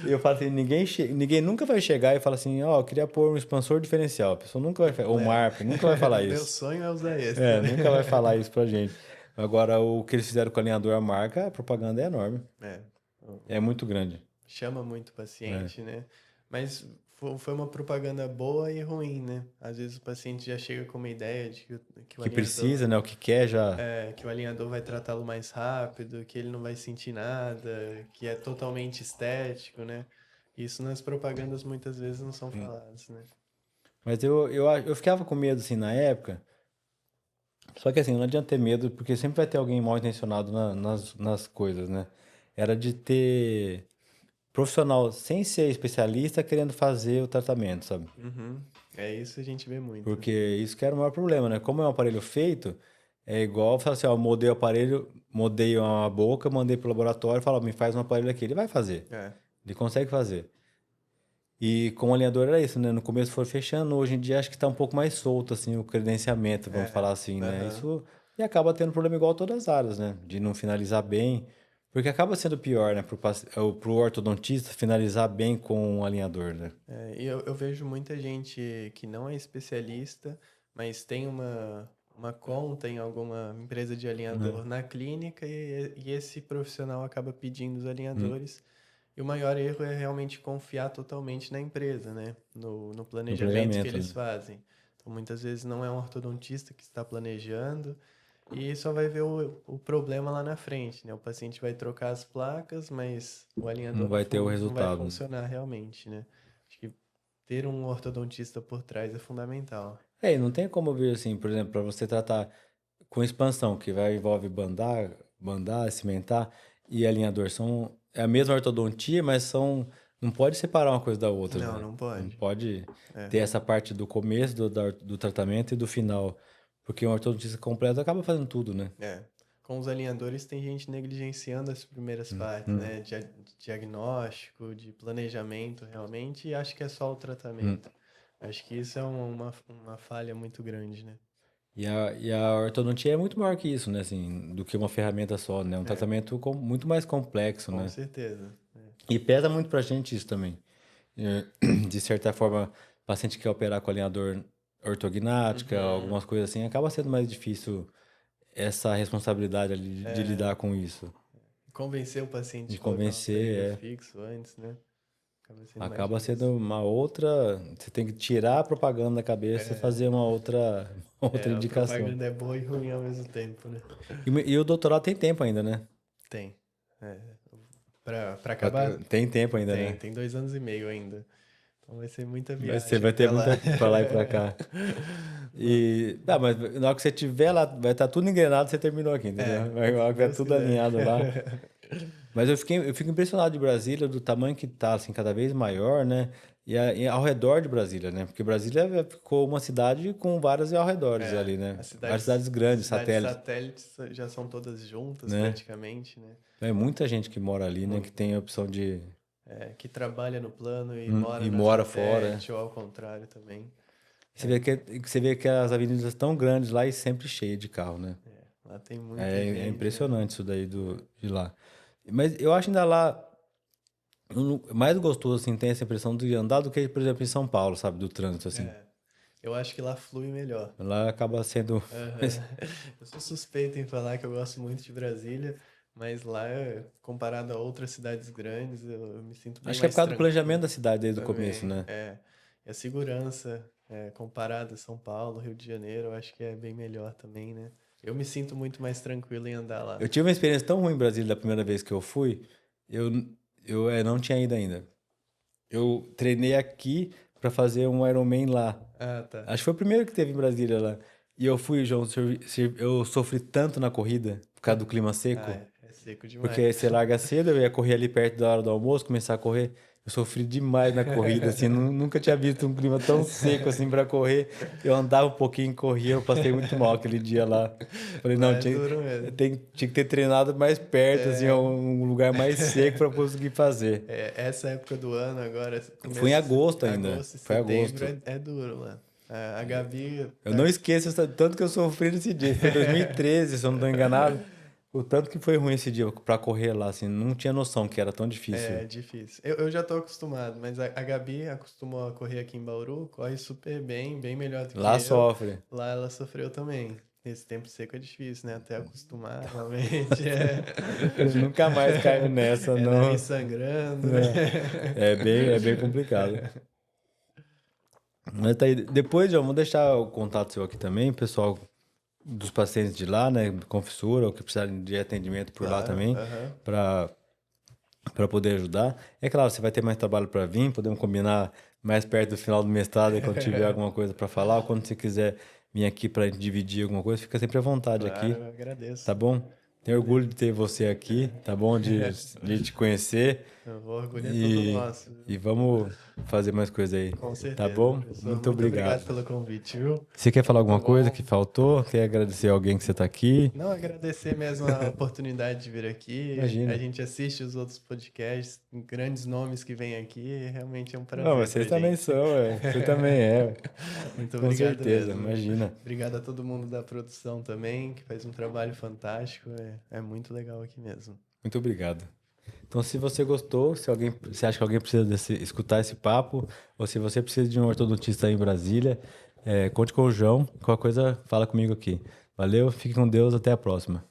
Eu falo assim, ninguém nunca vai chegar e falar assim, ó, eu queria pôr um expansor diferencial. A pessoa nunca vai, ou MARP, nunca vai falar Meu isso. sonho é usar esse, né? Nunca vai falar isso pra gente. Agora, o que eles fizeram com o alinhador, a marca, a propaganda é enorme. É, É muito grande. chama muito o É. paciente, né? Mas foi uma propaganda boa e ruim, né? Às vezes o paciente já chega com uma ideia de que o Que alinhador, precisa, né? O que quer já. que o alinhador vai tratá-lo mais rápido, que ele não vai sentir nada, que é totalmente estético, né? Isso nas propagandas muitas vezes não são falados, né? Mas eu ficava com medo, assim, na época. Só que, assim, não adianta ter medo, porque sempre vai ter alguém mal intencionado nas coisas, né? Era de ter profissional sem ser especialista querendo fazer o tratamento, sabe? Uhum. É isso a gente vê muito. Porque isso que era o maior problema, né? Como é um aparelho feito, é igual falar assim, ó, modei o aparelho, modei uma boca, mandei pro laboratório, fala, me faz um aparelho aqui. Ele vai fazer. É, Ele consegue fazer. E com o alinhador era isso, né? No começo foi fechando, hoje em dia acho que tá um pouco mais solto, assim, o credenciamento, vamos falar assim, né? aham. Isso e acaba tendo problema igual todas as áreas, né? De não finalizar bem, porque acaba sendo pior, né? Pro ortodontista finalizar bem com o alinhador, né? E eu vejo muita gente que não é especialista, mas tem uma conta em alguma empresa de alinhador na clínica e esse profissional acaba pedindo os alinhadores. E o maior erro é realmente confiar totalmente na empresa, né? No No planejamento que planejamento, eles né? fazem. Então, muitas vezes não é um ortodontista que está planejando e só vai ver o problema lá na frente, né? O paciente vai trocar as placas, mas o Não alinhador vai ter o não vai resultado, né? funcionar realmente, né? Acho que ter um ortodontista por trás é fundamental. É, e não tem como ver assim, por exemplo, para você tratar com expansão, que vai envolve bandar, cimentar e alinhador, são é a mesma ortodontia, mas são não pode separar uma coisa da outra, Não, né? não Não pode. pode É, ter essa parte do começo do tratamento e do final, porque um ortodontista completo acaba fazendo tudo, né? é. Com os alinhadores tem gente negligenciando as primeiras partes, Hum, né? De diagnóstico, de planejamento realmente, e acho que é só o hum. tratamento. Acho que isso é uma falha muito grande, né? E a ortodontia é muito maior que isso, né? Assim, do que uma ferramenta só, né? Um É, tratamento muito mais complexo, com né? certeza. E pesa muito pra gente isso também. É, de certa forma, o paciente que quer operar com alinhador ortognática, Uhum. algumas coisas assim, acaba sendo mais difícil essa responsabilidade ali de lidar com isso. Convencer o paciente De de colocar um aparelho convencer, fixo antes, né? Acaba sendo mais acaba sendo difícil. uma outra. Você tem que tirar a propaganda da cabeça e fazer uma outra, outra A indicação. propaganda é boa e ruim ao mesmo tempo, né? E o doutorado tem tempo ainda, né? Tem. É, pra acabar? Tem tempo ainda, Tem, né? tem 2 anos e meio ainda. Então vai ser muita Mas você viagem vai ter até lá. muita pra lá e pra cá. Não. Mas na hora que você tiver lá, vai estar tudo engrenado, você terminou aqui, É, entendeu? Na hora se que vai Deus tudo quiser. alinhado lá. Mas eu fico impressionado de Brasília, do tamanho que tá, assim, cada vez maior, né? E ao redor de Brasília, né? Porque Brasília ficou uma cidade com vários arredores ali, né? Várias cidades As grandes, cidades satélites, satélites já são todas juntas, né? praticamente, né? É muita gente que mora ali, né? Que Muito. tem a opção de Que trabalha no plano e mora ir na mora fora. satélite, ou ao contrário também. Você vê que as avenidas estão grandes lá e sempre cheias de carro, né? Lá tem muita É gente. impressionante isso daí de lá. Mas eu acho ainda lá mais gostoso, assim, tem essa impressão de andar do que, por exemplo, em São Paulo, sabe? Do trânsito, assim. É, eu acho que lá flui melhor. Lá acaba sendo. Aham. Eu sou suspeito em falar que eu gosto muito de Brasília, mas lá, comparado a outras cidades grandes, eu me sinto bem Acho que é por mais causa do planejamento tranquilo da cidade desde o começo, também. né? E a segurança, comparada a São Paulo, Rio de Janeiro, eu acho que é bem melhor também, né? Eu me sinto muito mais tranquilo em andar lá. Eu tive uma experiência tão ruim em Brasília da primeira vez que eu fui, eu, eu não tinha ido ainda. Eu treinei aqui pra fazer um Ironman lá. Ah, tá. Acho que foi o primeiro que teve em Brasília lá. E eu fui, João, eu sofri tanto na corrida por causa do clima Ah, seco. é seco Porque demais. você larga cedo, eu ia correr ali perto da hora do almoço, começar a correr. Eu sofri demais na corrida, assim, nunca tinha visto um clima tão seco assim para correr. Eu andava um pouquinho, corria, eu passei muito mal aquele dia lá. Falei, Lá não, é duro mesmo. tinha que ter treinado mais perto, assim, É, um lugar mais seco para conseguir fazer. essa época do ano agora, Foi em começo, agosto ainda, agosto e foi em setembro, agosto. é duro lá. A Gabi Eu não esqueço tanto que eu sofri nesse dia. Foi 2013, se eu não estou enganado. O tanto que foi ruim esse dia para correr lá, assim, não tinha noção que era tão difícil. é difícil. Eu já tô acostumado, mas a Gabi acostumou a correr aqui em Bauru, corre super bem, bem melhor do que Lá eu. sofre. Lá ela sofreu também. Esse tempo seco é difícil, né? Até acostumar, realmente. Ele nunca mais caiu nessa, É não. nariz sangrando, né? É bem complicado. Mas tá aí. Depois, João, vou deixar o contato seu aqui também, pessoal dos pacientes de lá, né? Com fissura, ou que precisarem de atendimento por lá Claro, também, aham. para poder ajudar. É claro, você vai ter mais trabalho para vir, podemos combinar mais perto do final do mestrado, quando tiver alguma coisa para falar, ou quando você quiser vir aqui para dividir alguma coisa, fica sempre à vontade Claro, aqui, eu agradeço. tá bom? Tenho orgulho de ter você aqui, tá bom? De te conhecer. O orgulho é todo E, nosso. e vamos fazer mais coisa aí. Com certeza. Tá bom? Professor. Muito obrigado. Pelo convite, viu? Você quer falar alguma Muito coisa bom. que faltou? Quer agradecer alguém que você tá aqui? Não, agradecer mesmo a oportunidade de vir aqui. Imagina. A gente assiste os outros podcasts, grandes nomes que vêm aqui, e realmente é um prazer. Não, mas vocês pra também gente. são, Você também é. Muito Com obrigado certeza, mesmo. imagina. Obrigado a todo mundo da produção também, que faz um trabalho fantástico. É muito legal aqui mesmo. Muito obrigado. Então, se você gostou, se acha que alguém precisa escutar esse papo, ou se você precisa de um ortodontista aí em Brasília, conte com o João. Qualquer coisa, fala comigo aqui. Valeu, fique com Deus, até a próxima.